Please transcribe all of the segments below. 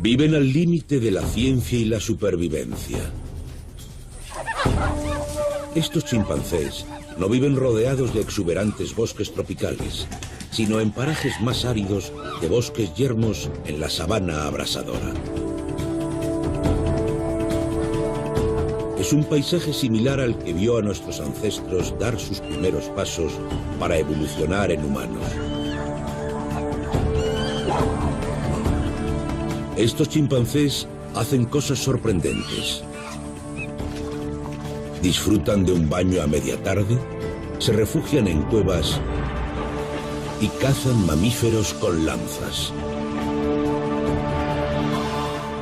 Viven al límite de la ciencia y la supervivencia. Estos chimpancés no viven rodeados de exuberantes bosques tropicales, sino en parajes más áridos de bosques yermos en la sabana abrasadora. Es un paisaje similar al que vio a nuestros ancestros dar sus primeros pasos para evolucionar en humanos. Estos chimpancés hacen cosas sorprendentes. Disfrutan de un baño a media tarde, se refugian en cuevas y cazan mamíferos con lanzas.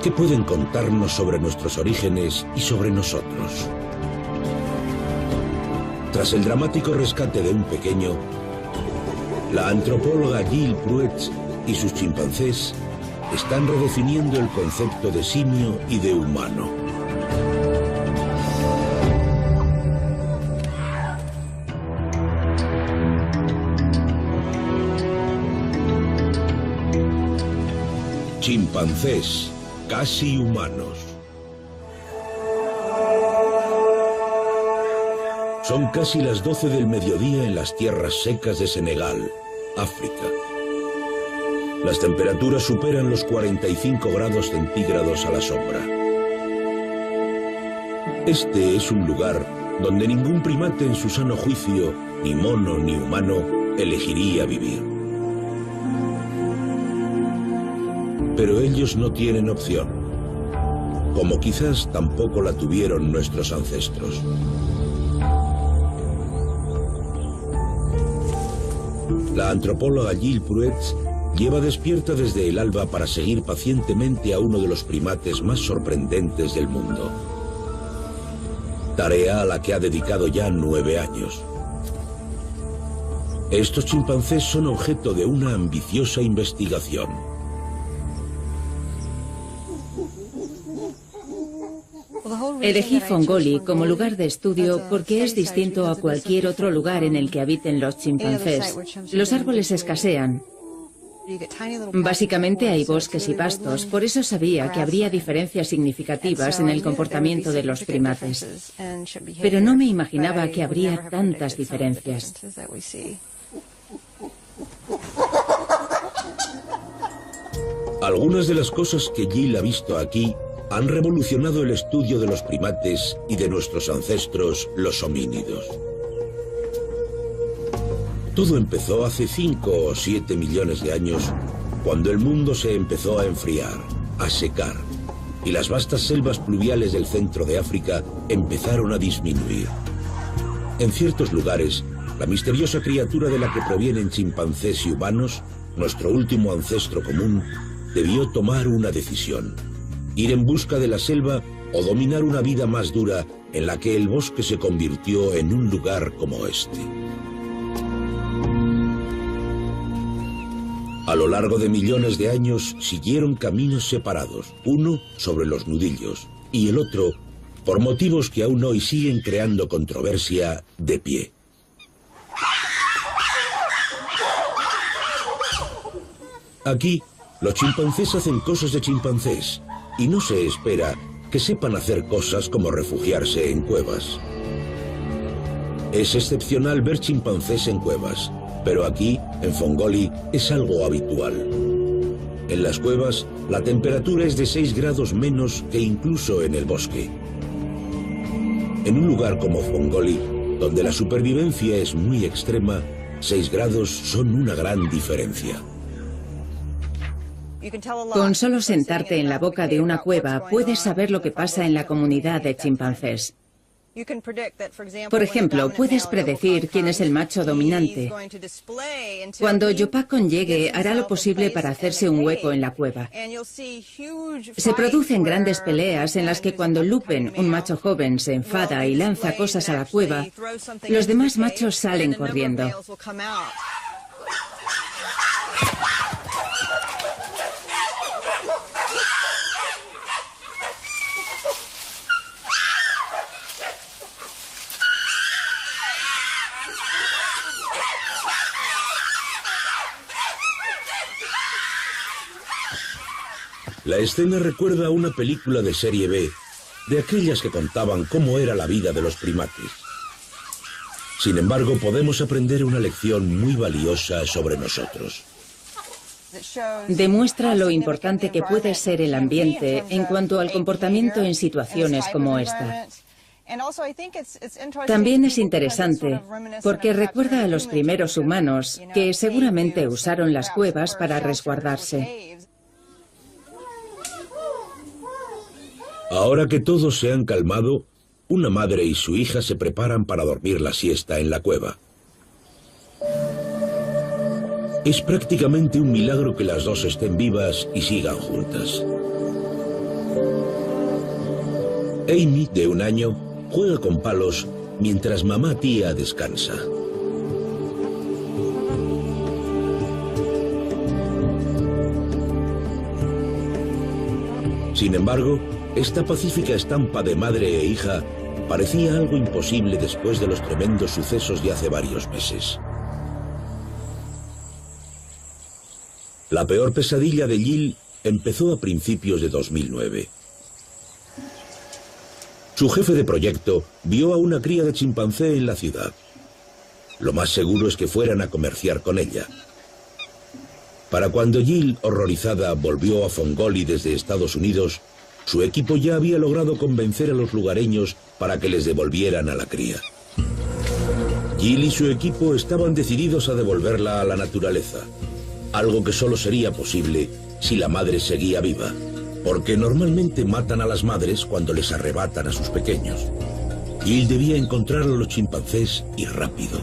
¿Qué pueden contarnos sobre nuestros orígenes y sobre nosotros? Tras el dramático rescate de un pequeño, la antropóloga Gil Pruetz y sus chimpancés están redefiniendo el concepto de simio y de humano. Chimpancés, casi humanos. Son casi las 12 del mediodía en las tierras secas de Senegal, África. Las temperaturas superan los 45 grados centígrados a la sombra. Este es un lugar donde ningún primate en su sano juicio, ni mono ni humano, elegiría vivir. Pero ellos no tienen opción, como quizás tampoco la tuvieron nuestros ancestros. La antropóloga Gil Pruetz lleva despierta desde el alba para seguir pacientemente a uno de los primates más sorprendentes del mundo. Tarea a la que ha dedicado ya 9 años. Estos chimpancés son objeto de una ambiciosa investigación. Elegí Fongoli como lugar de estudio porque es distinto a cualquier otro lugar en el que habiten los chimpancés. Los árboles escasean. Básicamente hay bosques y pastos, por eso sabía que habría diferencias significativas en el comportamiento de los primates. Pero no me imaginaba que habría tantas diferencias. Algunas de las cosas que Gil ha visto aquí han revolucionado el estudio de los primates y de nuestros ancestros, los homínidos. Todo empezó hace 5 o 7 millones de años, cuando el mundo se empezó a enfriar, a secar, y las vastas selvas pluviales del centro de África empezaron a disminuir. En ciertos lugares, la misteriosa criatura de la que provienen chimpancés y humanos, nuestro último ancestro común, debió tomar una decisión: ir en busca de la selva o dominar una vida más dura en la que el bosque se convirtió en un lugar como este. A lo largo de millones de años siguieron caminos separados, uno sobre los nudillos y el otro, por motivos que aún hoy siguen creando controversia, de pie. Aquí, los chimpancés hacen cosas de chimpancés y no se espera que sepan hacer cosas como refugiarse en cuevas. Es excepcional ver chimpancés en cuevas, pero aquí, en Fongoli, es algo habitual. En las cuevas, la temperatura es de 6 grados menos que incluso en el bosque. En un lugar como Fongoli, donde la supervivencia es muy extrema, 6 grados son una gran diferencia. Con solo sentarte en la boca de una cueva, puedes saber lo que pasa en la comunidad de chimpancés. Por ejemplo, puedes predecir quién es el macho dominante. Cuando Yopakon llegue, hará lo posible para hacerse un hueco en la cueva. Se producen grandes peleas en las que cuando Lupen, un macho joven, se enfada y lanza cosas a la cueva, los demás machos salen corriendo. La escena recuerda a una película de serie B, de aquellas que contaban cómo era la vida de los primates. Sin embargo, podemos aprender una lección muy valiosa sobre nosotros. Demuestra lo importante que puede ser el ambiente en cuanto al comportamiento en situaciones como esta. También es interesante porque recuerda a los primeros humanos que seguramente usaron las cuevas para resguardarse. Ahora que todos se han calmado, una madre y su hija se preparan para dormir la siesta en la cueva. Es prácticamente un milagro que las dos estén vivas y sigan juntas. Amy, de 1 año, juega con palos mientras mamá tía descansa. Sin embargo, esta pacífica estampa de madre e hija parecía algo imposible después de los tremendos sucesos de hace varios meses. La peor pesadilla de Jill empezó a principios de 2009. Su jefe de proyecto vio a una cría de chimpancé en la ciudad. Lo más seguro es que fueran a comerciar con ella. Para cuando Jill, horrorizada, volvió a Fongoli desde Estados Unidos, su equipo ya había logrado convencer a los lugareños para que les devolvieran a la cría. Jill y su equipo estaban decididos a devolverla a la naturaleza, algo que solo sería posible si la madre seguía viva, porque normalmente matan a las madres cuando les arrebatan a sus pequeños. Jill debía encontrar a los chimpancés y rápido.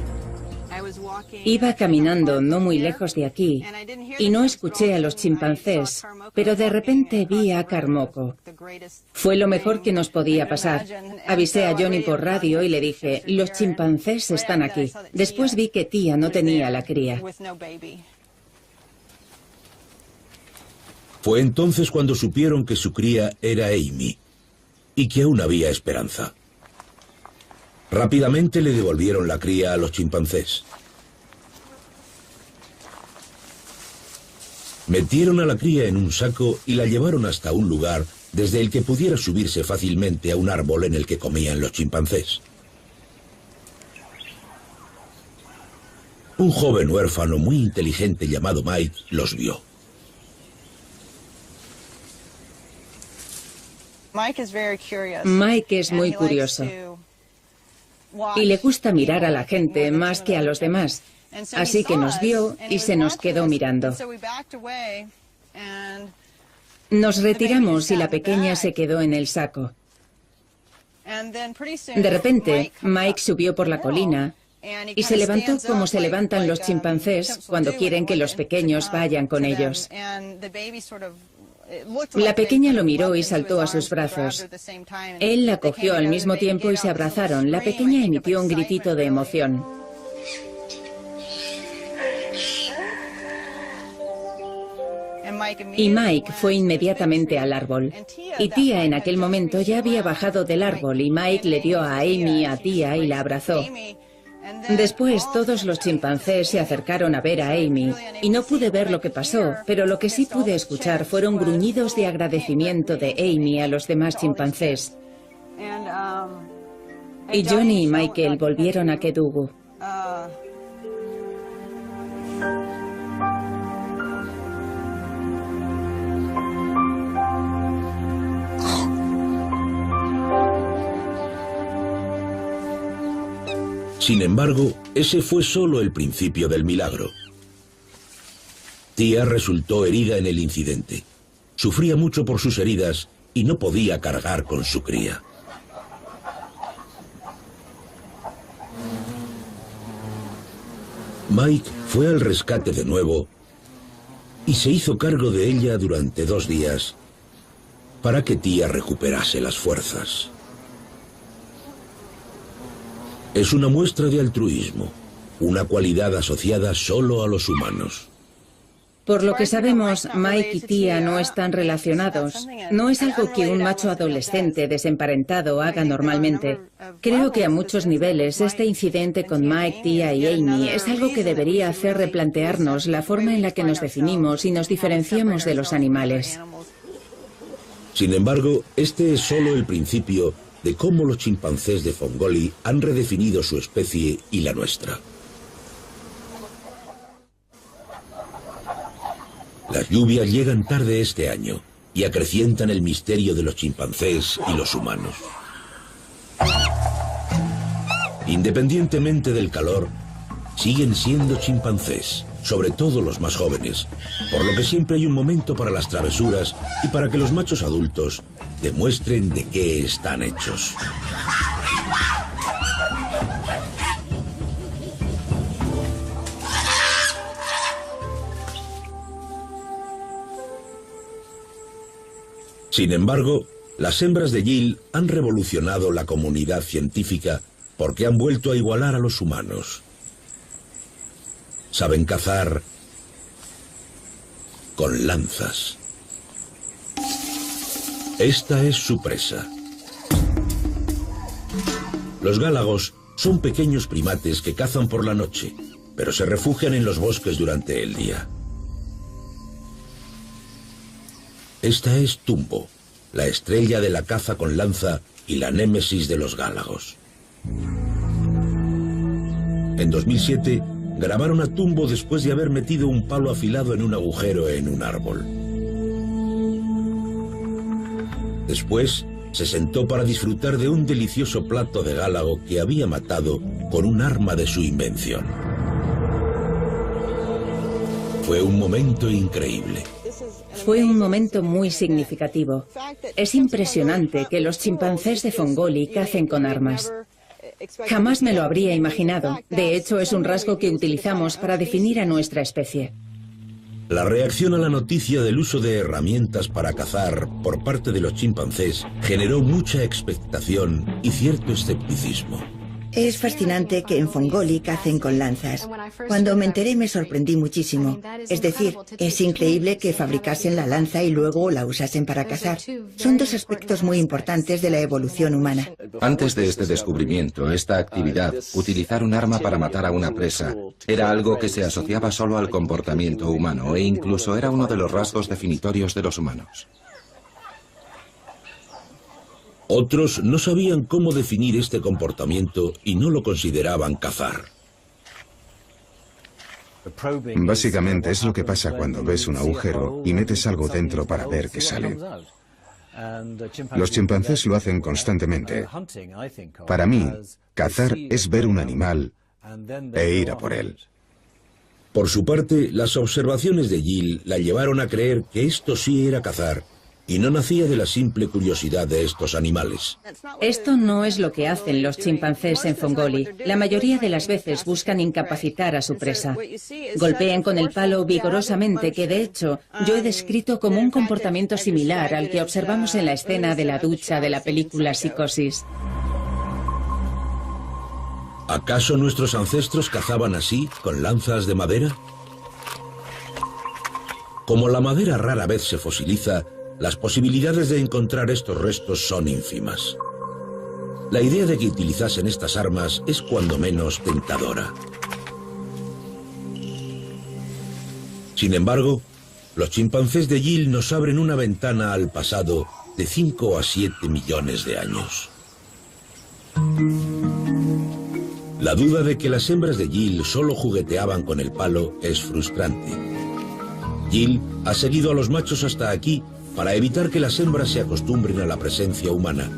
Iba caminando no muy lejos de aquí y no escuché a los chimpancés, pero de repente vi a Karmoko. Fue lo mejor que nos podía pasar. Avisé a Johnny por radio y le dije, los chimpancés están aquí. Después vi que tía no tenía la cría. Fue entonces cuando supieron que su cría era Amy y que aún había esperanza. Rápidamente le devolvieron la cría a los chimpancés. Metieron a la cría en un saco y la llevaron hasta un lugar desde el que pudiera subirse fácilmente a un árbol en el que comían los chimpancés. Un joven huérfano muy inteligente llamado Mike los vio. Mike es muy curioso y le gusta mirar a la gente más que a los demás, así que nos vio y se nos quedó mirando. Nos retiramos y la pequeña se quedó en el saco. De repente, Mike subió por la colina y se levantó como se levantan los chimpancés cuando quieren que los pequeños vayan con ellos. La pequeña lo miró y saltó a sus brazos. Él la cogió al mismo tiempo y se abrazaron. La pequeña emitió un gritito de emoción. Y Mike fue inmediatamente al árbol. Y tía en aquel momento ya había bajado del árbol y Mike le dio a Amy a tía y la abrazó. Después todos los chimpancés se acercaron a ver a Amy y no pude ver lo que pasó, pero lo que sí pude escuchar fueron gruñidos de agradecimiento de Amy a los demás chimpancés. Y Johnny y Michael volvieron a Kedugu. Sin embargo, ese fue solo el principio del milagro. Tía resultó herida en el incidente. Sufría mucho por sus heridas y no podía cargar con su cría. Mike fue al rescate de nuevo y se hizo cargo de ella durante 2 días para que tía recuperase las fuerzas. Es una muestra de altruismo, una cualidad asociada solo a los humanos. Por lo que sabemos, Mike y tía no están relacionados. No es algo que un macho adolescente desemparentado haga normalmente. Creo que a muchos niveles este incidente con Mike, tía y Amy es algo que debería hacer replantearnos la forma en la que nos definimos y nos diferenciamos de los animales. Sin embargo, este es solo el principio de cómo los chimpancés de Fongoli han redefinido su especie y la nuestra. Las lluvias llegan tarde este año y acrecientan el misterio de los chimpancés y los humanos. Independientemente del calor, siguen siendo chimpancés, sobre todo los más jóvenes, por lo que siempre hay un momento para las travesuras y para que los machos adultos demuestren de qué están hechos. Sin embargo, las hembras de Yile han revolucionado la comunidad científica porque han vuelto a igualar a los humanos. Saben cazar con lanzas. Esta es su presa. Los gálagos son pequeños primates que cazan por la noche, pero se refugian en los bosques durante el día. Esta es Tumbo, la estrella de la caza con lanza y la némesis de los gálagos. En 2007 grabaron a Tumbo después de haber metido un palo afilado en un agujero en un árbol. Después se sentó para disfrutar de un delicioso plato de gálago que había matado con un arma de su invención. Fue un momento increíble. Fue un momento muy significativo. Es impresionante que los chimpancés de Fongoli cacen con armas. Jamás me lo habría imaginado. De hecho, es un rasgo que utilizamos para definir a nuestra especie. La reacción a la noticia del uso de herramientas para cazar por parte de los chimpancés generó mucha expectación y cierto escepticismo. Es fascinante que en Fongoli cacen con lanzas. Cuando me enteré me sorprendí muchísimo. Es decir, es increíble que fabricasen la lanza y luego la usasen para cazar. Son dos aspectos muy importantes de la evolución humana. Antes de este descubrimiento, esta actividad, utilizar un arma para matar a una presa, era algo que se asociaba solo al comportamiento humano e incluso era uno de los rasgos definitorios de los humanos. Otros no sabían cómo definir este comportamiento y no lo consideraban cazar. Básicamente es lo que pasa cuando ves un agujero y metes algo dentro para ver qué sale. Los chimpancés lo hacen constantemente. Para mí, cazar es ver un animal e ir a por él. Por su parte, las observaciones de Yile la llevaron a creer que esto sí era cazar y no nacía de la simple curiosidad de estos animales. Esto no es lo que hacen los chimpancés en Fongoli. La mayoría de las veces buscan incapacitar a su presa. Golpean con el palo vigorosamente, que de hecho yo he descrito como un comportamiento similar al que observamos en la escena de la ducha de la película Psicosis. ¿Acaso nuestros ancestros cazaban así, con lanzas de madera? Como la madera rara vez se fosiliza, las posibilidades de encontrar estos restos son ínfimas. La idea de que utilizasen estas armas es cuando menos tentadora. Sin embargo, los chimpancés de Yile nos abren una ventana al pasado de 5 a 7 millones de años. La duda de que las hembras de Yile solo jugueteaban con el palo es frustrante. Yile ha seguido a los machos hasta aquí para evitar que las hembras se acostumbren a la presencia humana,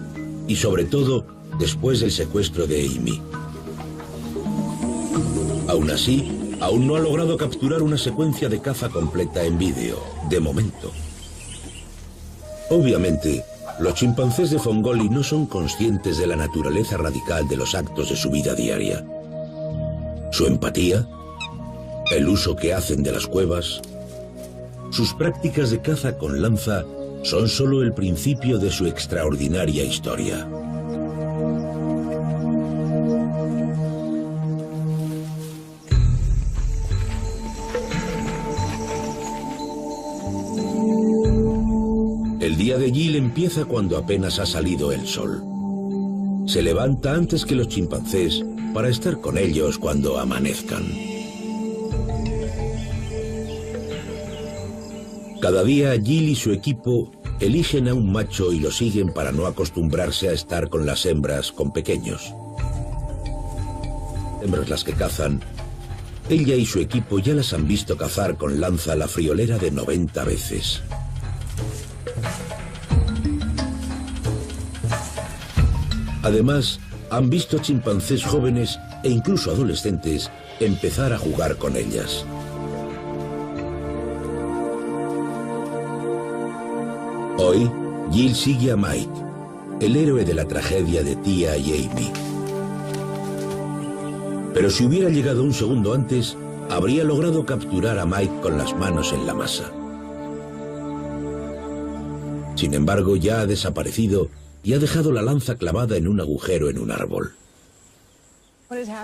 y sobre todo después del secuestro de Amy. Aún así, aún no ha logrado capturar una secuencia de caza completa en vídeo, de momento. Obviamente, los chimpancés de Fongoli no son conscientes de la naturaleza radical de los actos de su vida diaria. Su empatía, el uso que hacen de las cuevas, sus prácticas de caza con lanza son solo el principio de su extraordinaria historia. El día de Yile empieza cuando apenas ha salido el sol. Se levanta antes que los chimpancés para estar con ellos cuando amanezcan. Cada día Yile y su equipo eligen a un macho y lo siguen para no acostumbrarse a estar con las hembras con pequeños. Hembras las que cazan. Ella y su equipo ya las han visto cazar con lanza la friolera de 90 veces. Además, han visto chimpancés jóvenes e incluso adolescentes empezar a jugar con ellas. Hoy, Jill sigue a Mike, el héroe de la tragedia de Tia y Amy. Pero si hubiera llegado un segundo antes, habría logrado capturar a Mike con las manos en la masa. Sin embargo, ya ha desaparecido y ha dejado la lanza clavada en un agujero en un árbol.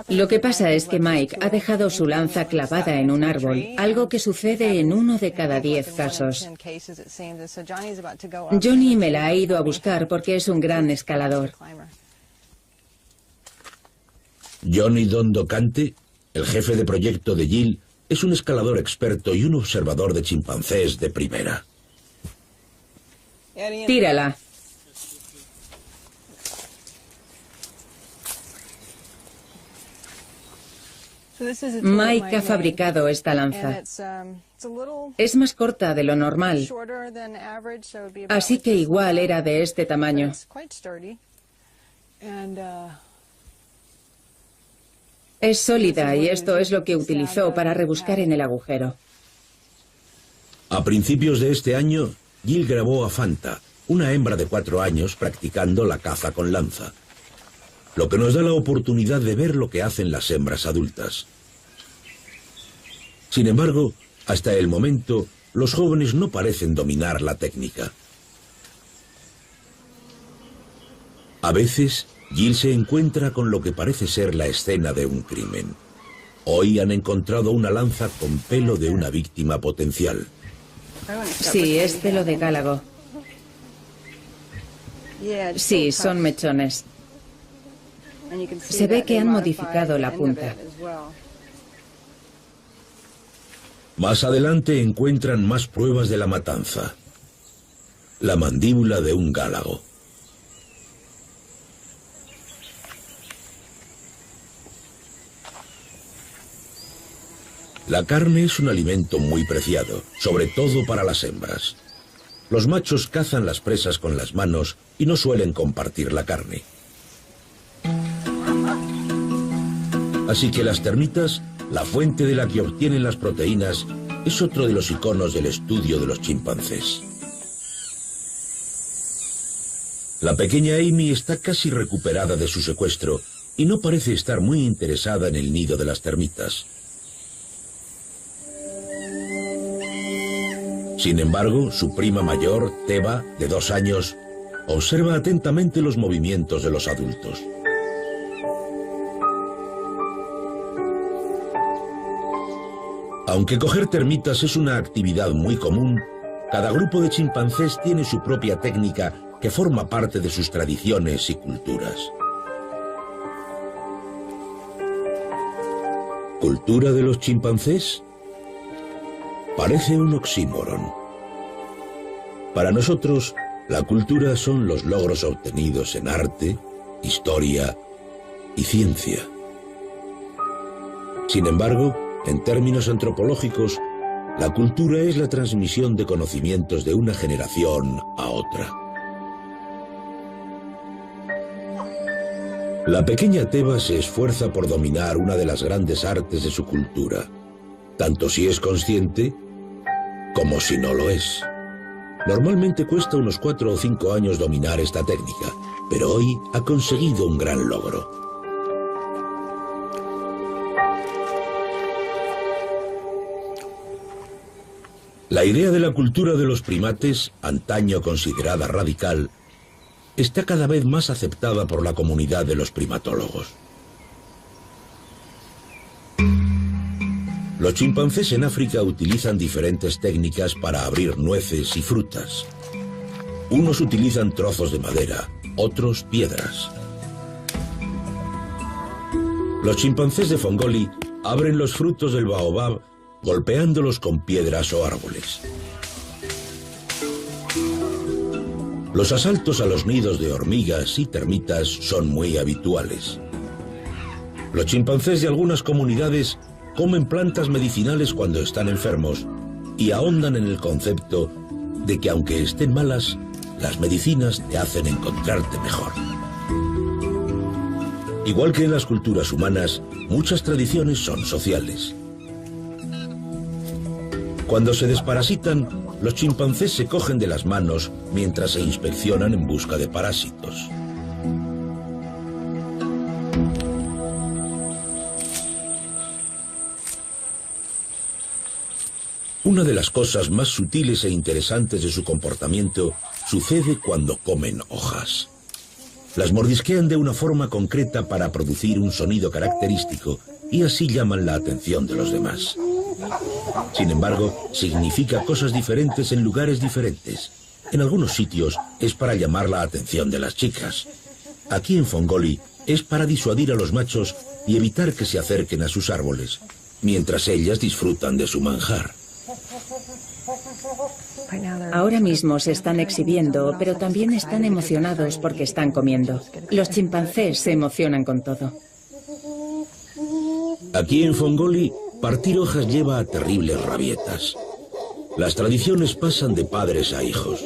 Lo que pasa es que Mike ha dejado su lanza clavada en un árbol, algo que sucede en 1 de cada 10 casos. Johnny me la ha ido a buscar porque es un gran escalador. Johnny Dondocante, el jefe de proyecto de Jill, es un escalador experto y un observador de chimpancés de primera. Tírala. Mike ha fabricado esta lanza. Es más corta de lo normal, así que igual era de este tamaño. Es sólida y esto es lo que utilizó para rebuscar en el agujero. A principios de este año, Jill grabó a Fanta, una hembra de 4 años practicando la caza con lanza, lo que nos da la oportunidad de ver lo que hacen las hembras adultas. Sin embargo, hasta el momento, los jóvenes no parecen dominar la técnica. A veces, Jill se encuentra con lo que parece ser la escena de un crimen. Hoy han encontrado una lanza con pelo de una víctima potencial. Sí, es pelo de gálago. Sí, son mechones. Se ve que han modificado la punta. Más adelante encuentran más pruebas de la matanza. La mandíbula de un gálago. La carne es un alimento muy preciado, sobre todo para las hembras. Los machos cazan las presas con las manos y no suelen compartir la carne. Así que las termitas, la fuente de la que obtienen las proteínas, es otro de los iconos del estudio de los chimpancés. La pequeña Amy está casi recuperada de su secuestro y no parece estar muy interesada en el nido de las termitas. Sin embargo, su prima mayor, Teba, de 2 años, observa atentamente los movimientos de los adultos. Aunque coger termitas es una actividad muy común, cada grupo de chimpancés tiene su propia técnica que forma parte de sus tradiciones y culturas. ¿Cultura de los chimpancés? Parece un oxímoron. Para nosotros, la cultura son los logros obtenidos en arte, historia y ciencia. Sin embargo, en términos antropológicos, la cultura es la transmisión de conocimientos de una generación a otra. La pequeña Teba se esfuerza por dominar una de las grandes artes de su cultura, tanto si es consciente como si no lo es. Normalmente cuesta unos 4 o 5 años dominar esta técnica, pero hoy ha conseguido un gran logro. La idea de la cultura de los primates, antaño considerada radical, está cada vez más aceptada por la comunidad de los primatólogos. Los chimpancés en África utilizan diferentes técnicas para abrir nueces y frutas. Unos utilizan trozos de madera, otros piedras. Los chimpancés de Fongoli abren los frutos del baobab golpeándolos con piedras o árboles. Los asaltos a los nidos de hormigas y termitas son muy habituales. Los chimpancés de algunas comunidades comen plantas medicinales cuando están enfermos y ahondan en el concepto de que aunque estén malas, las medicinas te hacen encontrarte mejor. Igual que en las culturas humanas, muchas tradiciones son sociales. Cuando se desparasitan, los chimpancés se cogen de las manos mientras se inspeccionan en busca de parásitos. Una de las cosas más sutiles e interesantes de su comportamiento sucede cuando comen hojas. Las mordisquean de una forma concreta para producir un sonido característico y así llaman la atención de los demás. Sin embargo, significa cosas diferentes en lugares diferentes. En algunos sitios es para llamar la atención de las chicas. Aquí en Fongoli es para disuadir a los machos y evitar que se acerquen a sus árboles, mientras ellas disfrutan de su manjar. Ahora mismo se están exhibiendo, pero también están emocionados porque están comiendo. Los chimpancés se emocionan con todo. Aquí en Fongoli, partir hojas lleva a terribles rabietas. Las tradiciones pasan de padres a hijos.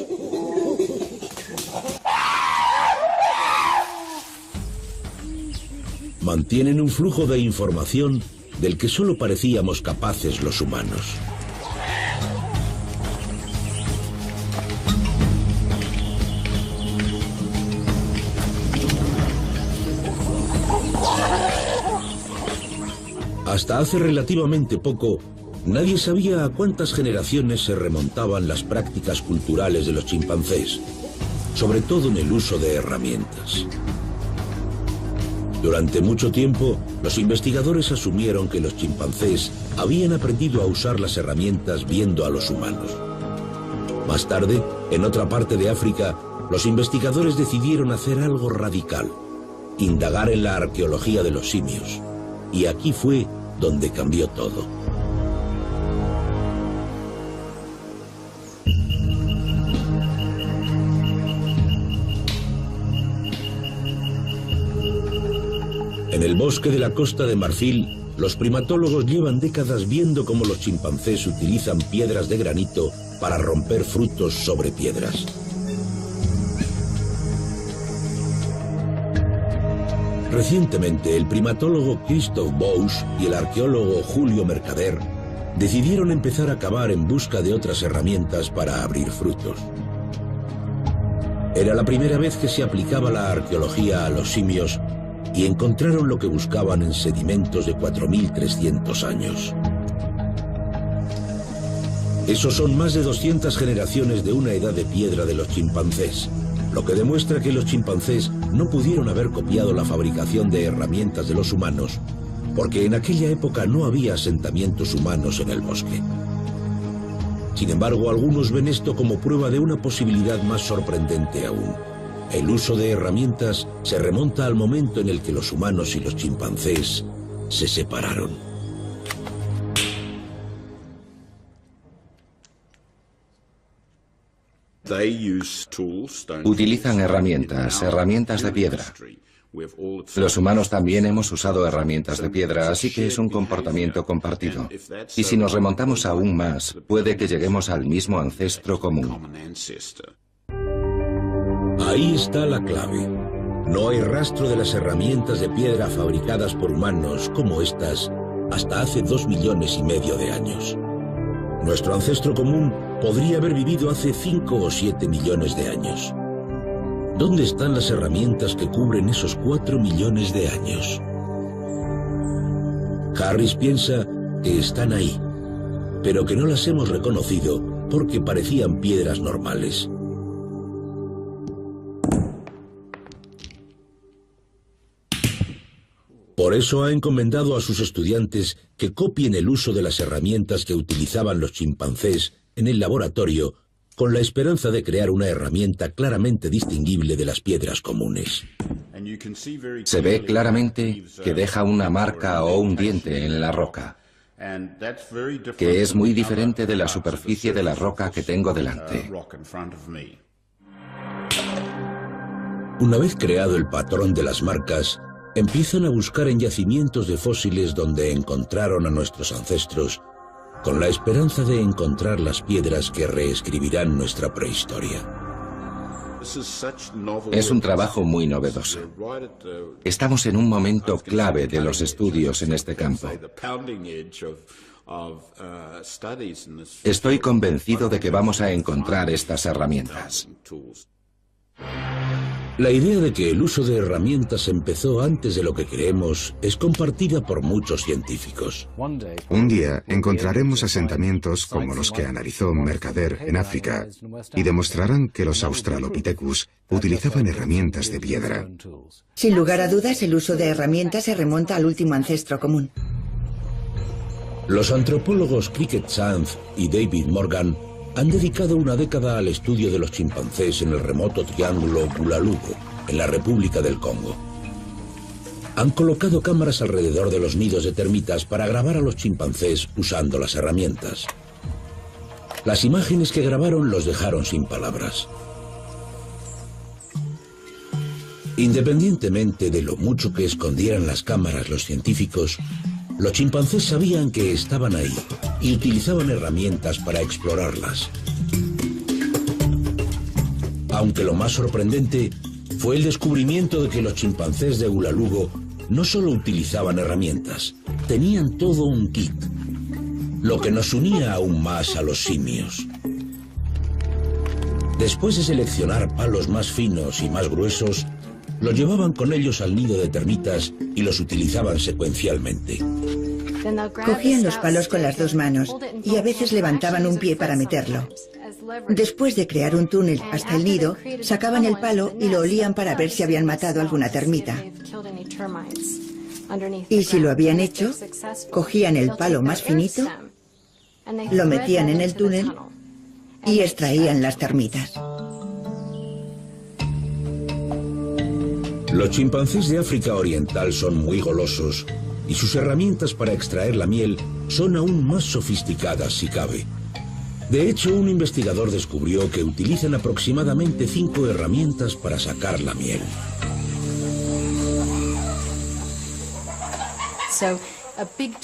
Mantienen un flujo de información del que solo parecíamos capaces los humanos. Hasta hace relativamente poco, nadie sabía a cuántas generaciones se remontaban las prácticas culturales de los chimpancés, sobre todo en el uso de herramientas. Durante mucho tiempo, los investigadores asumieron que los chimpancés habían aprendido a usar las herramientas viendo a los humanos. Más tarde, en otra parte de África, los investigadores decidieron hacer algo radical: indagar en la arqueología de los simios. Y aquí fue donde cambió todo. En el bosque de la Costa de Marfil, los primatólogos llevan décadas viendo cómo los chimpancés utilizan piedras de granito para romper frutos sobre piedras. Recientemente, el primatólogo Christophe Bouch y el arqueólogo Julio Mercader decidieron empezar a cavar en busca de otras herramientas para abrir frutos. Era la primera vez que se aplicaba la arqueología a los simios y encontraron lo que buscaban en sedimentos de 4.300 años. Esos son más de 200 generaciones de una edad de piedra de los chimpancés, lo que demuestra que los chimpancés no pudieron haber copiado la fabricación de herramientas de los humanos, porque en aquella época no había asentamientos humanos en el bosque. Sin embargo, algunos ven esto como prueba de una posibilidad más sorprendente aún. El uso de herramientas se remonta al momento en el que los humanos y los chimpancés se separaron. Utilizan herramientas de piedra. Los humanos también hemos usado herramientas de piedra, así que es un comportamiento compartido. Y si nos remontamos aún más, puede que lleguemos al mismo ancestro común. Ahí está la clave. No hay rastro de las herramientas de piedra fabricadas por humanos como estas hasta hace 2,5 millones de años. Nuestro ancestro común podría haber vivido hace 5 o 7 millones de años. ¿Dónde están las herramientas que cubren esos 4 millones de años? Harris piensa que están ahí, pero que no las hemos reconocido porque parecían piedras normales. Por eso ha encomendado a sus estudiantes que copien el uso de las herramientas que utilizaban los chimpancés en el laboratorio, con la esperanza de crear una herramienta claramente distinguible de las piedras comunes. Se ve claramente que deja una marca o un diente en la roca, que es muy diferente de la superficie de la roca que tengo delante. Una vez creado el patrón de las marcas, empiezan a buscar en yacimientos de fósiles donde encontraron a nuestros ancestros, con la esperanza de encontrar las piedras que reescribirán nuestra prehistoria. Es un trabajo muy novedoso. Estamos en un momento clave de los estudios en este campo. Estoy convencido de que vamos a encontrar estas herramientas. La idea de que el uso de herramientas empezó antes de lo que creemos es compartida por muchos científicos. Un día encontraremos asentamientos como los que analizó Mercader en África y demostrarán que los Australopithecus utilizaban herramientas de piedra. Sin lugar a dudas, el uso de herramientas se remonta al último ancestro común. Los antropólogos Cricket Sands y David Morgan han dedicado una década al estudio de los chimpancés en el remoto triángulo Gulalugo, en la República del Congo. Han colocado cámaras alrededor de los nidos de termitas para grabar a los chimpancés usando las herramientas. Las imágenes que grabaron los dejaron sin palabras. Independientemente de lo mucho que escondieran las cámaras los científicos, los chimpancés sabían que estaban ahí y utilizaban herramientas para explorarlas. Aunque lo más sorprendente fue el descubrimiento de que los chimpancés de Gulalugo no solo utilizaban herramientas, tenían todo un kit, lo que nos unía aún más a los simios. Después de seleccionar palos más finos y más gruesos, los llevaban con ellos al nido de termitas y los utilizaban secuencialmente. Cogían los palos con las dos manos y a veces levantaban un pie para meterlo. Después de crear un túnel hasta el nido, sacaban el palo y lo olían para ver si habían matado alguna termita. Y si lo habían hecho, cogían el palo más finito, lo metían en el túnel y extraían las termitas. Los chimpancés de África Oriental son muy golosos y sus herramientas para extraer la miel son aún más sofisticadas si cabe. De hecho, un investigador descubrió que utilizan aproximadamente 5 herramientas para sacar la miel.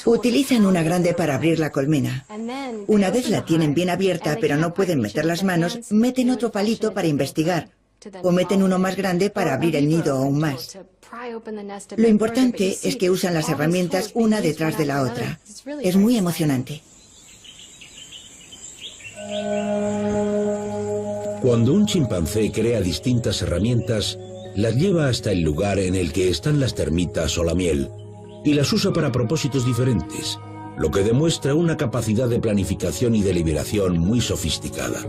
Utilizan una grande para abrir la colmena. Una vez la tienen bien abierta pero no pueden meter las manos, meten otro palito para investigar, o meten uno más grande para abrir el nido aún más. Lo importante es que usan las herramientas una detrás de la otra. Es muy emocionante. Cuando un chimpancé crea distintas herramientas, las lleva hasta el lugar en el que están las termitas o la miel, y las usa para propósitos diferentes, lo que demuestra una capacidad de planificación y deliberación muy sofisticada.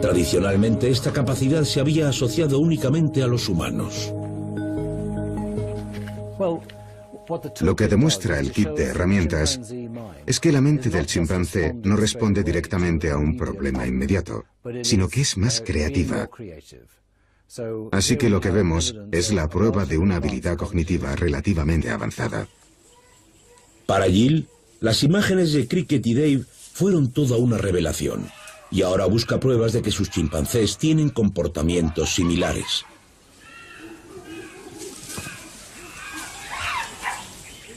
Tradicionalmente, esta capacidad se había asociado únicamente a los humanos. Lo que demuestra el kit de herramientas es que la mente del chimpancé no responde directamente a un problema inmediato, sino que es más creativa. Así que lo que vemos es la prueba de una habilidad cognitiva relativamente avanzada. Para Jill, las imágenes de Cricket y Dave fueron toda una revelación, y ahora busca pruebas de que sus chimpancés tienen comportamientos similares.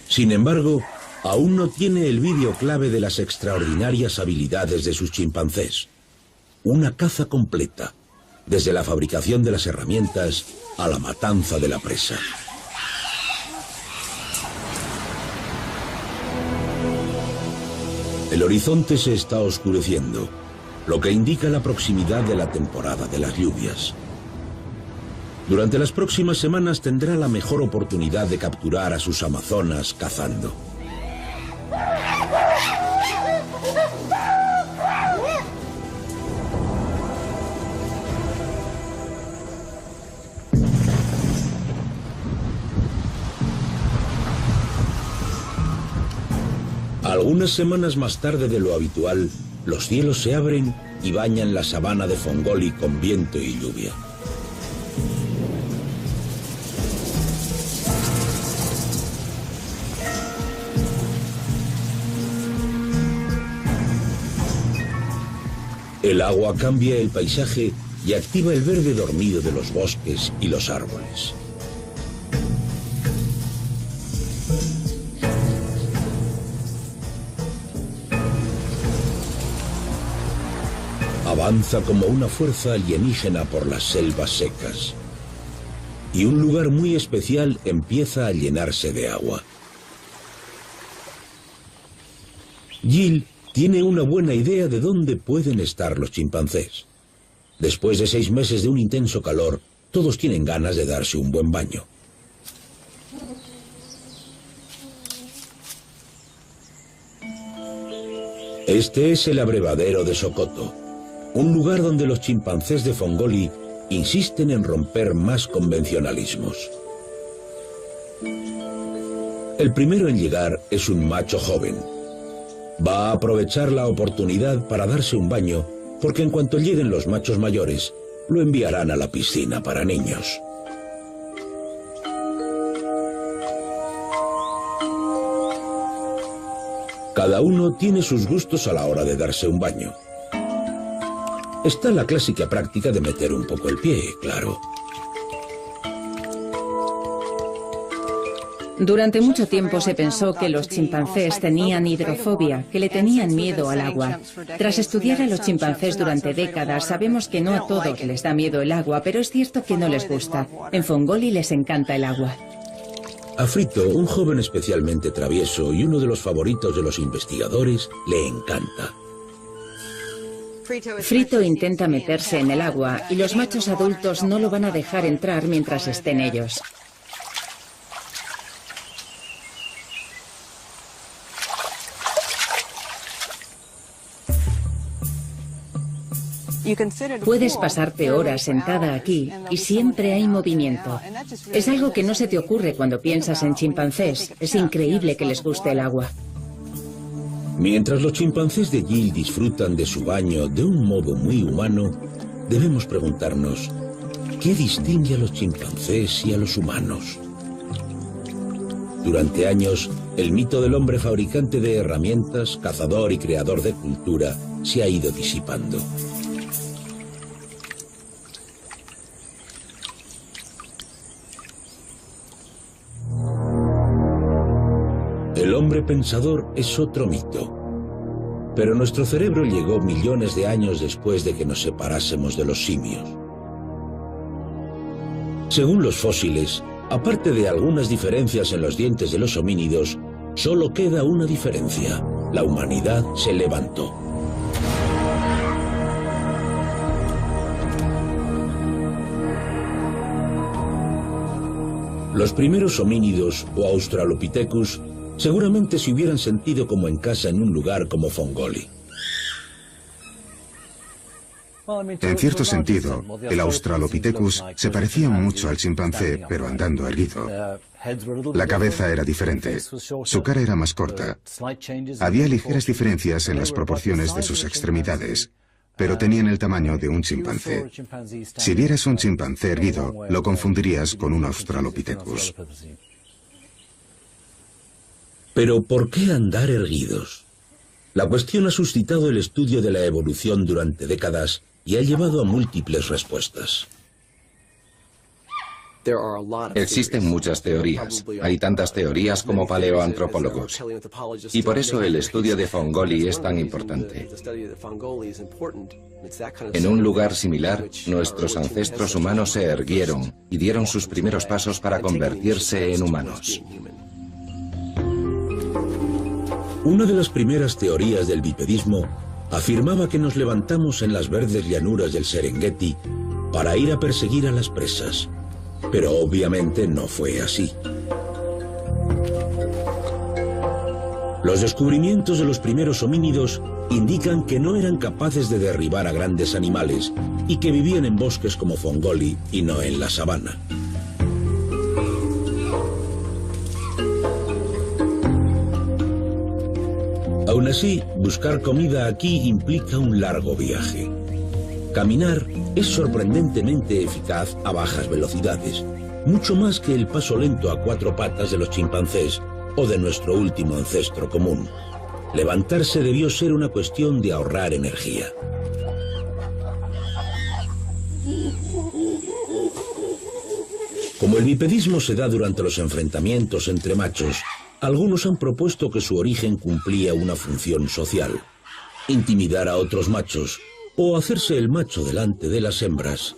Sin embargo, aún no tiene el vídeo clave de las extraordinarias habilidades de sus chimpancés. Una caza completa, desde la fabricación de las herramientas a la matanza de la presa. El horizonte se está oscureciendo, lo que indica la proximidad de la temporada de las lluvias. Durante las próximas semanas tendrá la mejor oportunidad de capturar a sus amazonas cazando. Algunas semanas más tarde de lo habitual, los cielos se abren y bañan la sabana de Fongoli con viento y lluvia. El agua cambia el paisaje y activa el verde dormido de los bosques y los árboles. Avanza como una fuerza alienígena por las selvas secas. Y un lugar muy especial empieza a llenarse de agua. Jill tiene una buena idea de dónde pueden estar los chimpancés. Después de 6 meses de un intenso calor, todos tienen ganas de darse un buen baño. Este es el abrevadero de Sokoto, un lugar donde los chimpancés de Fongoli insisten en romper más convencionalismos. El primero en llegar es un macho joven. Va a aprovechar la oportunidad para darse un baño, porque en cuanto lleguen los machos mayores, lo enviarán a la piscina para niños. Cada uno tiene sus gustos a la hora de darse un baño. Está la clásica práctica de meter un poco el pie, claro. Durante mucho tiempo se pensó que los chimpancés tenían hidrofobia, que le tenían miedo al agua. Tras estudiar a los chimpancés durante décadas, sabemos que no a todos les da miedo el agua, pero es cierto que no les gusta. En Fongoli les encanta el agua. A Frito, un joven especialmente travieso y uno de los favoritos de los investigadores, le encanta. Frito intenta meterse en el agua y los machos adultos no lo van a dejar entrar mientras estén ellos. Puedes pasarte horas sentada aquí y siempre hay movimiento. Es algo que no se te ocurre cuando piensas en chimpancés. Es increíble que les guste el agua. Mientras los chimpancés de Jill disfrutan de su baño de un modo muy humano, debemos preguntarnos, ¿qué distingue a los chimpancés y a los humanos? Durante años, el mito del hombre fabricante de herramientas, cazador y creador de cultura se ha ido disipando. El hombre pensador es otro mito. Pero nuestro cerebro llegó millones de años después de que nos separásemos de los simios. Según los fósiles, aparte de algunas diferencias en los dientes de los homínidos, solo queda una diferencia: la humanidad se levantó. Los primeros homínidos o Australopithecus seguramente se hubieran sentido como en casa en un lugar como Fongoli. En cierto sentido, el Australopithecus se parecía mucho al chimpancé, pero andando erguido. La cabeza era diferente, su cara era más corta. Había ligeras diferencias en las proporciones de sus extremidades, pero tenían el tamaño de un chimpancé. Si vieras un chimpancé erguido, lo confundirías con un Australopithecus. Pero ¿por qué andar erguidos? La cuestión ha suscitado el estudio de la evolución durante décadas y ha llevado a múltiples respuestas. Existen muchas teorías. Hay tantas teorías como paleoantropólogos. Y por eso el estudio de Fongoli es tan importante. En un lugar similar, nuestros ancestros humanos se erguieron y dieron sus primeros pasos para convertirse en humanos. Una de las primeras teorías del bipedismo afirmaba que nos levantamos en las verdes llanuras del Serengeti para ir a perseguir a las presas, pero obviamente no fue así. Los descubrimientos de los primeros homínidos indican que no eran capaces de derribar a grandes animales y que vivían en bosques como Fongoli y no en la sabana. Aún así, buscar comida aquí implica un largo viaje. Caminar es sorprendentemente eficaz a bajas velocidades, mucho más que el paso lento a 4 patas de los chimpancés o de nuestro último ancestro común. Levantarse debió ser una cuestión de ahorrar energía. Como el bipedismo se da durante los enfrentamientos entre machos, algunos han propuesto que su origen cumplía una función social: intimidar a otros machos o hacerse el macho delante de las hembras.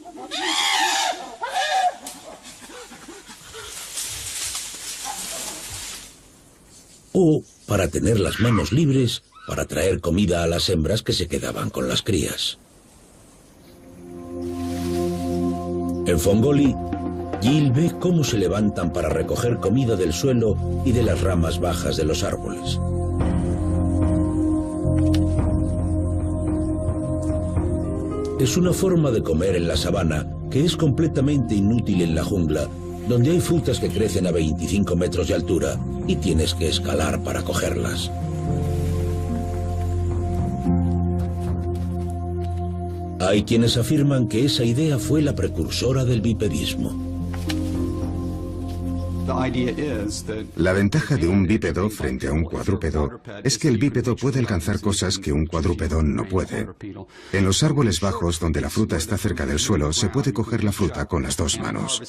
O para tener las manos libres para traer comida a las hembras que se quedaban con las crías. En Fongoli, Gill ve cómo se levantan para recoger comida del suelo y de las ramas bajas de los árboles. Es una forma de comer en la sabana que es completamente inútil en la jungla, donde hay frutas que crecen a 25 metros de altura y tienes que escalar para cogerlas. Hay quienes afirman que esa idea fue la precursora del bipedismo. La ventaja de un bípedo frente a un cuadrúpedo es que el bípedo puede alcanzar cosas que un cuadrúpedo no puede. En los árboles bajos, donde la fruta está cerca del suelo, se puede coger la fruta con las dos manos.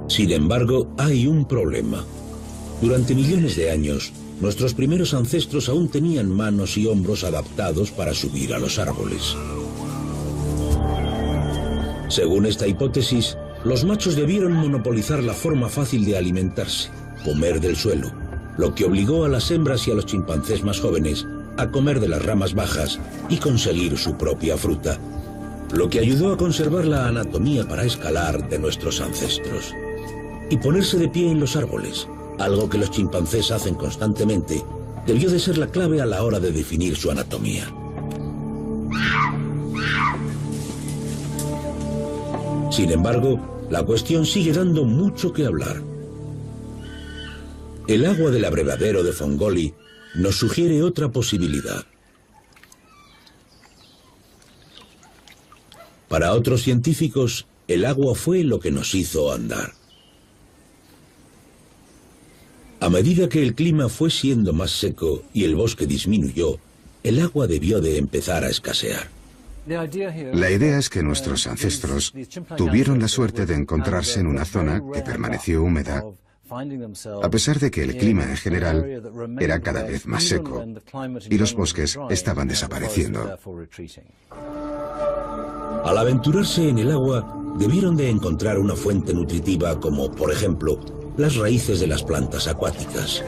Sin embargo, hay un problema. Durante millones de años, nuestros primeros ancestros aún tenían manos y hombros adaptados para subir a los árboles. Según esta hipótesis, los machos debieron monopolizar la forma fácil de alimentarse, comer del suelo, lo que obligó a las hembras y a los chimpancés más jóvenes a comer de las ramas bajas y conseguir su propia fruta, lo que ayudó a conservar la anatomía para escalar de nuestros ancestros. Y ponerse de pie en los árboles, algo que los chimpancés hacen constantemente, debió de ser la clave a la hora de definir su anatomía. Sin embargo, la cuestión sigue dando mucho que hablar. El agua del abrevadero de Fongoli nos sugiere otra posibilidad. Para otros científicos, el agua fue lo que nos hizo andar. A medida que el clima fue siendo más seco y el bosque disminuyó, el agua debió de empezar a escasear. La idea es que nuestros ancestros tuvieron la suerte de encontrarse en una zona que permaneció húmeda, a pesar de que el clima en general era cada vez más seco y los bosques estaban desapareciendo. Al aventurarse en el agua, debieron de encontrar una fuente nutritiva como, por ejemplo, las raíces de las plantas acuáticas.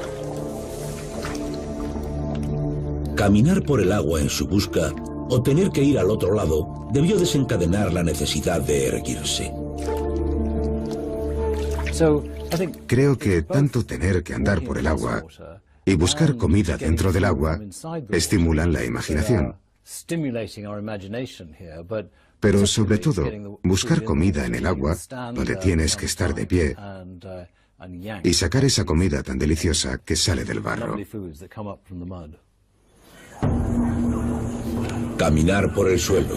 Caminar por el agua en su busca o tener que ir al otro lado debió desencadenar la necesidad de erguirse. Creo que tanto tener que andar por el agua y buscar comida dentro del agua estimulan la imaginación. Pero sobre todo, buscar comida en el agua, donde tienes que estar de pie, y sacar esa comida tan deliciosa que sale del barro. Caminar por el suelo,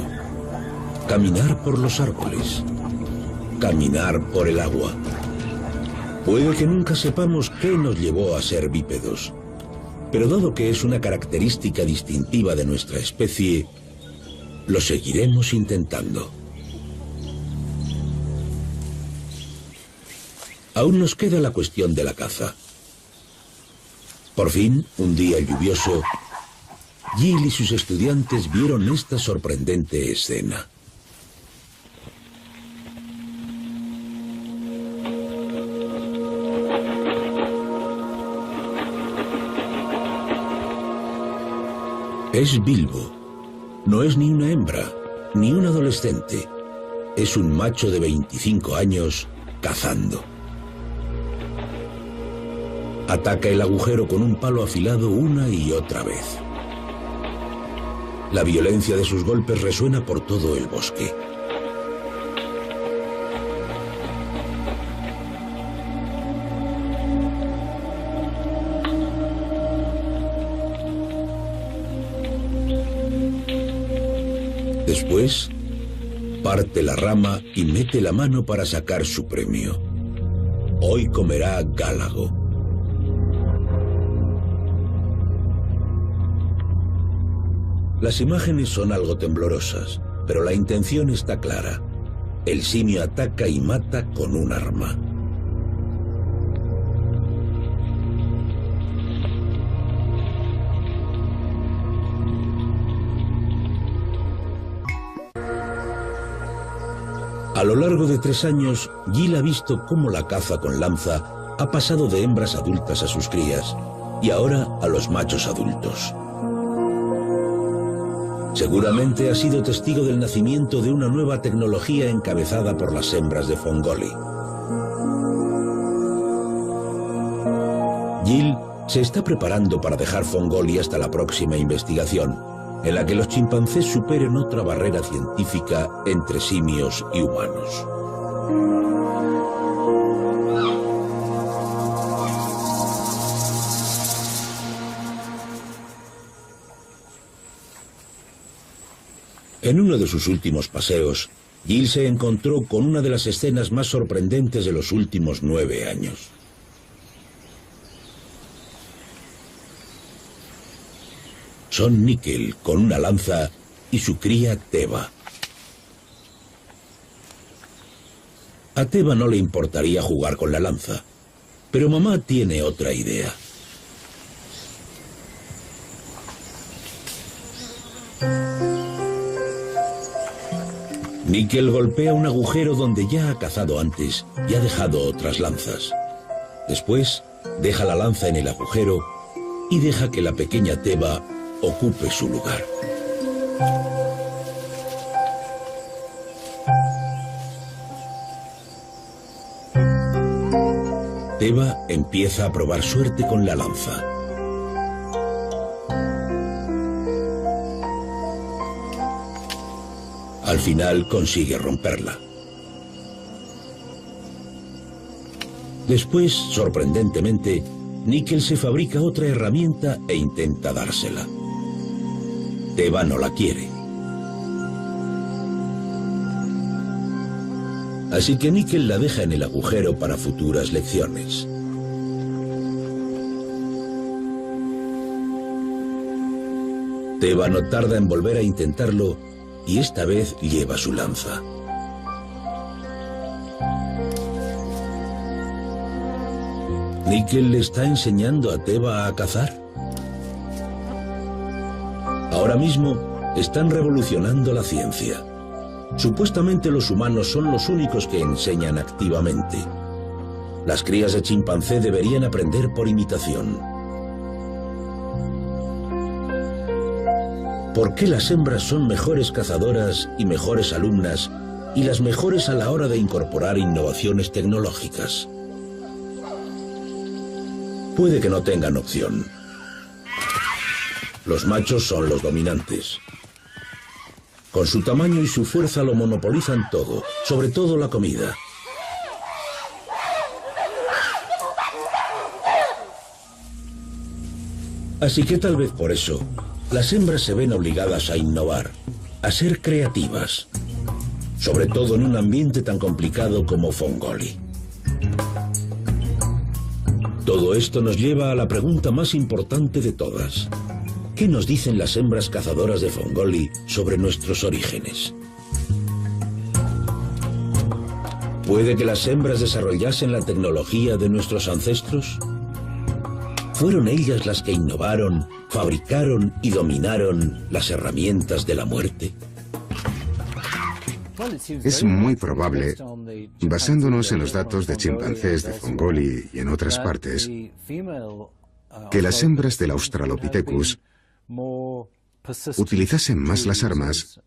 caminar por los árboles, caminar por el agua. Puede que nunca sepamos qué nos llevó a ser bípedos, pero dado que es una característica distintiva de nuestra especie, lo seguiremos intentando. Aún nos queda la cuestión de la caza. Por fin, un día lluvioso, Gill y sus estudiantes vieron esta sorprendente escena. Es Bilbo. No es ni una hembra, ni un adolescente. Es un macho de 25 años cazando. Ataca el agujero con un palo afilado una y otra vez. La violencia de sus golpes resuena por todo el bosque. Después, parte la rama y mete la mano para sacar su premio. Hoy comerá gálago. Las imágenes son algo temblorosas, pero la intención está clara. El simio ataca y mata con un arma. A lo largo de 3 años, Jill ha visto cómo la caza con lanza ha pasado de hembras adultas a sus crías y ahora a los machos adultos. Seguramente ha sido testigo del nacimiento de una nueva tecnología encabezada por las hembras de Fongoli. Jill se está preparando para dejar Fongoli hasta la próxima investigación, en la que los chimpancés superen otra barrera científica entre simios y humanos. En uno de sus últimos paseos, Jill se encontró con una de las escenas más sorprendentes de los últimos 9 años. Son Nickel con una lanza y su cría Teva. A Teva no le importaría jugar con la lanza, pero mamá tiene otra idea. Nickel golpea un agujero donde ya ha cazado antes y ha dejado otras lanzas. Después, deja la lanza en el agujero y deja que la pequeña Teva ocupe su lugar. Teva empieza a probar suerte con la lanza. Al final consigue romperla. Después, sorprendentemente, Nickel se fabrica otra herramienta e intenta dársela. Teva no la quiere. Así que Nickel la deja en el agujero para futuras lecciones. Teva no tarda en volver a intentarlo y esta vez lleva su lanza. ¿Nickel le está enseñando a Teva a cazar? Ahora mismo están revolucionando la ciencia. Supuestamente los humanos son los únicos que enseñan activamente. Las crías de chimpancé deberían aprender por imitación. ¿Por qué las hembras son mejores cazadoras y mejores alumnas y las mejores a la hora de incorporar innovaciones tecnológicas? Puede que no tengan opción. Los machos son los dominantes. Con su tamaño y su fuerza lo monopolizan todo, sobre todo la comida. Así que tal vez por eso, las hembras se ven obligadas a innovar, a ser creativas, sobre todo en un ambiente tan complicado como Fongoli. Todo esto nos lleva a la pregunta más importante de todas. ¿Qué nos dicen las hembras cazadoras de Fongoli sobre nuestros orígenes? ¿Puede que las hembras desarrollasen la tecnología de nuestros ancestros? ¿Fueron ellas las que innovaron, fabricaron y dominaron las herramientas de la muerte? Es muy probable, basándonos en los datos de chimpancés de Fongoli y en otras partes, que las hembras del Australopithecus utilizasen más las armas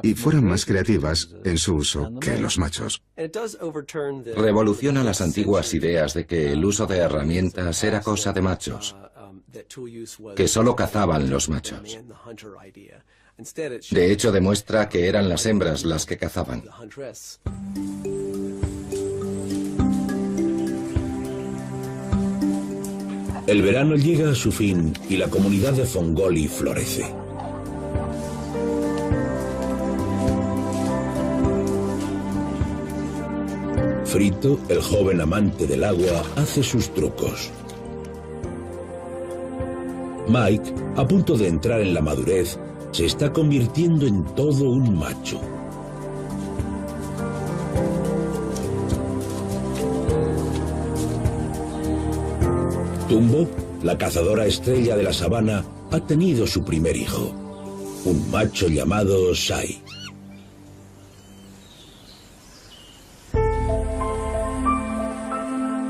y fueran más creativas en su uso que los machos. Revoluciona las antiguas ideas de que el uso de herramientas era cosa de machos, que solo cazaban los machos. De hecho, demuestra que eran las hembras las que cazaban. El verano llega a su fin y la comunidad de Fongoli florece. Frito, el joven amante del agua, hace sus trucos. Mike, a punto de entrar en la madurez, se está convirtiendo en todo un macho. Tumbo, la cazadora estrella de la sabana, ha tenido su primer hijo, un macho llamado Shai.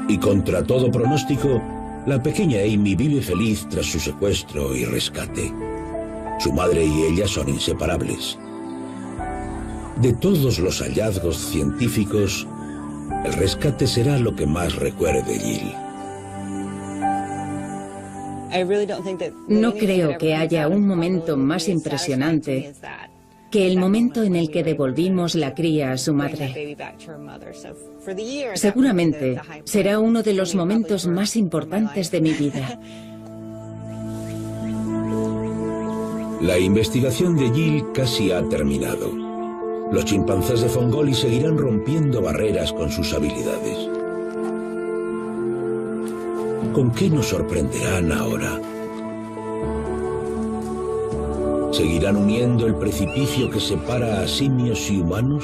Y contra todo pronóstico, la pequeña Amy vive feliz tras su secuestro y rescate. Su madre y ella son inseparables. De todos los hallazgos científicos, el rescate será lo que más recuerde Jill. No creo que haya un momento más impresionante que el momento en el que devolvimos la cría a su madre. Seguramente será uno de los momentos más importantes de mi vida. La investigación de Jill casi ha terminado. Los chimpancés de Fongoli seguirán rompiendo barreras con sus habilidades. ¿Con qué nos sorprenderán ahora? ¿Seguirán uniendo el precipicio que separa a simios y humanos?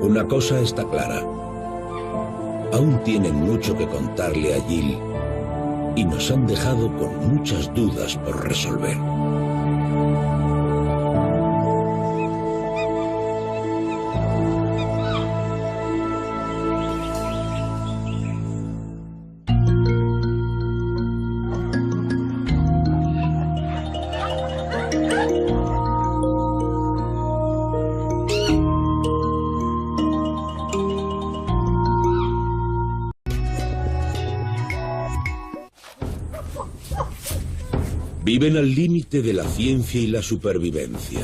Una cosa está clara. Aún tienen mucho que contarle a Jill y nos han dejado con muchas dudas por resolver. Viven al límite de la ciencia y la supervivencia.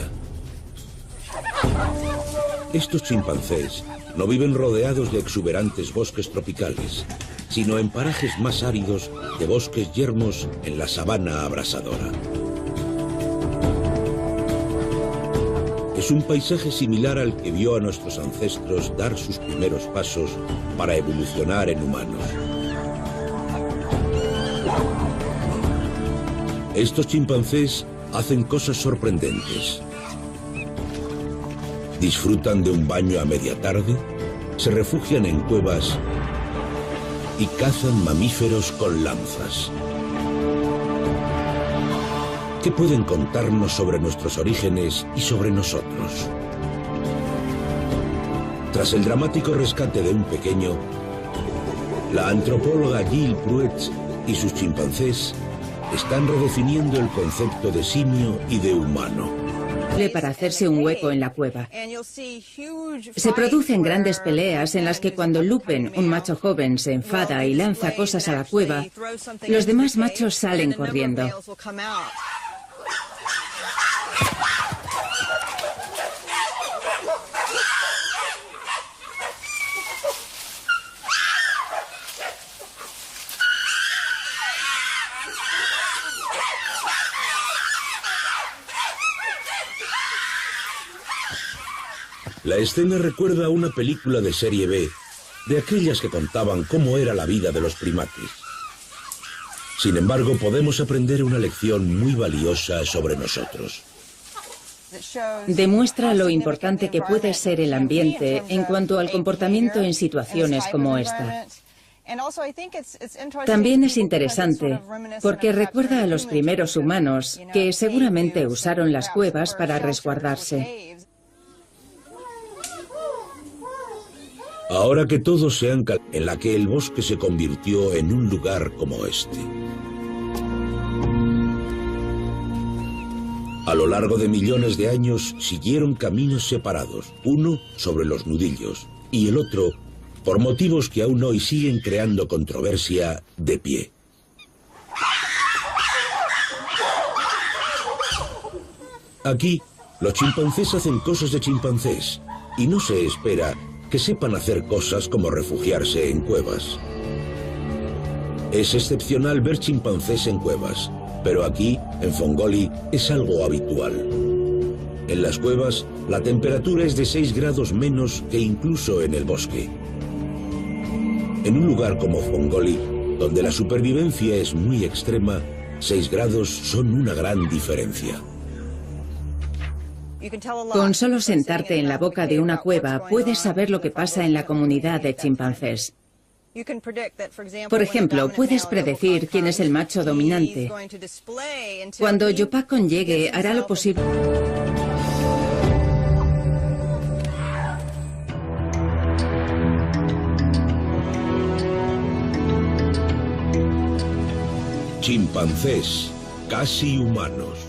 Estos chimpancés no viven rodeados de exuberantes bosques tropicales, sino en parajes más áridos de bosques yermos en la sabana abrasadora. Es un paisaje similar al que vio a nuestros ancestros dar sus primeros pasos para evolucionar en humanos. Estos chimpancés hacen cosas sorprendentes. Disfrutan de un baño a media tarde, se refugian en cuevas y cazan mamíferos con lanzas. ¿Qué pueden contarnos sobre nuestros orígenes y sobre nosotros? Tras el dramático rescate de un pequeño, la antropóloga Jill Pruett y sus chimpancés están redefiniendo el concepto de simio y de humano. Para hacerse un hueco en la cueva. Se producen grandes peleas en las que cuando Lupen, un macho joven, se enfada y lanza cosas a la cueva, los demás machos salen corriendo. La escena recuerda a una película de serie B, de aquellas que contaban cómo era la vida de los primates. Sin embargo, podemos aprender una lección muy valiosa sobre nosotros. Demuestra lo importante que puede ser el ambiente en cuanto al comportamiento en situaciones como esta. También es interesante porque recuerda a los primeros humanos que seguramente usaron las cuevas para resguardarse. Ahora que todos se han calmado, en la que el bosque se convirtió en un lugar como este. A lo largo de millones de años siguieron caminos separados, uno sobre los nudillos y el otro, por motivos que aún hoy siguen creando controversia, de pie. Aquí, los chimpancés hacen cosas de chimpancés y no se espera que sepan hacer cosas como refugiarse en cuevas. Es excepcional ver chimpancés en cuevas, pero aquí, en Fongoli, es algo habitual. En las cuevas, la temperatura es de 6 grados menos que incluso en el bosque. En un lugar como Fongoli, donde la supervivencia es muy extrema, 6 grados son una gran diferencia. Con solo sentarte en la boca de una cueva, puedes saber lo que pasa en la comunidad de chimpancés. Por ejemplo, puedes predecir quién es el macho dominante. Cuando Yopakon llegue, hará lo posible. Chimpancés, casi humanos.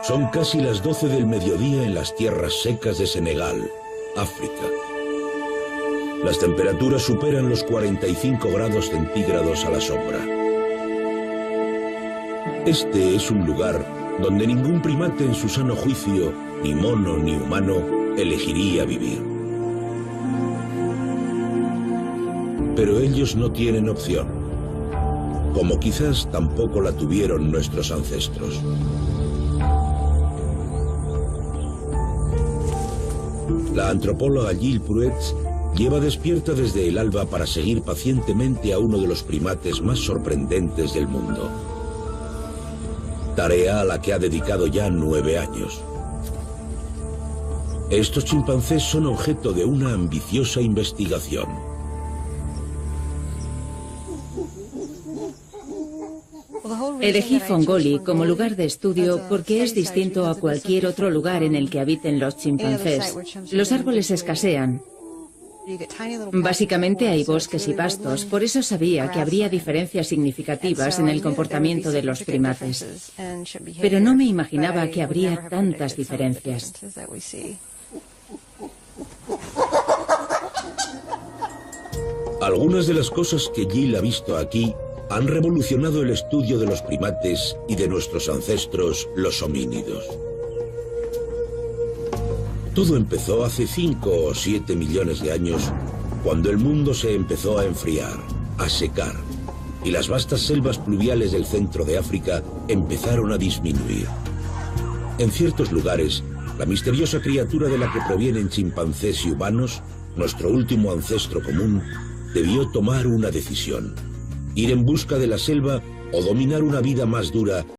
Son casi las 12 del mediodía en las tierras secas de Senegal, África. Las temperaturas superan los 45 grados centígrados a la sombra. Este es un lugar donde ningún primate en su sano juicio, ni mono ni humano, elegiría vivir. Pero ellos no tienen opción, como quizás tampoco la tuvieron nuestros ancestros. La antropóloga Gilles Pruetz lleva despierta desde el alba para seguir pacientemente a uno de los primates más sorprendentes del mundo. Tarea a la que ha dedicado ya 9 años. Estos chimpancés son objeto de una ambiciosa investigación. Elegí Fongoli como lugar de estudio porque es distinto a cualquier otro lugar en el que habiten los chimpancés. Los árboles escasean. Básicamente hay bosques y pastos, por eso sabía que habría diferencias significativas en el comportamiento de los primates. Pero no me imaginaba que habría tantas diferencias. Algunas de las cosas que Gilles ha visto aquí han revolucionado el estudio de los primates y de nuestros ancestros, los homínidos. Todo empezó hace 5 o 7 millones de años, cuando el mundo se empezó a enfriar, a secar, y las vastas selvas pluviales del centro de África empezaron a disminuir. En ciertos lugares, la misteriosa criatura de la que provienen chimpancés y humanos, nuestro último ancestro común, debió tomar una decisión: ir en busca de la selva o dominar una vida más dura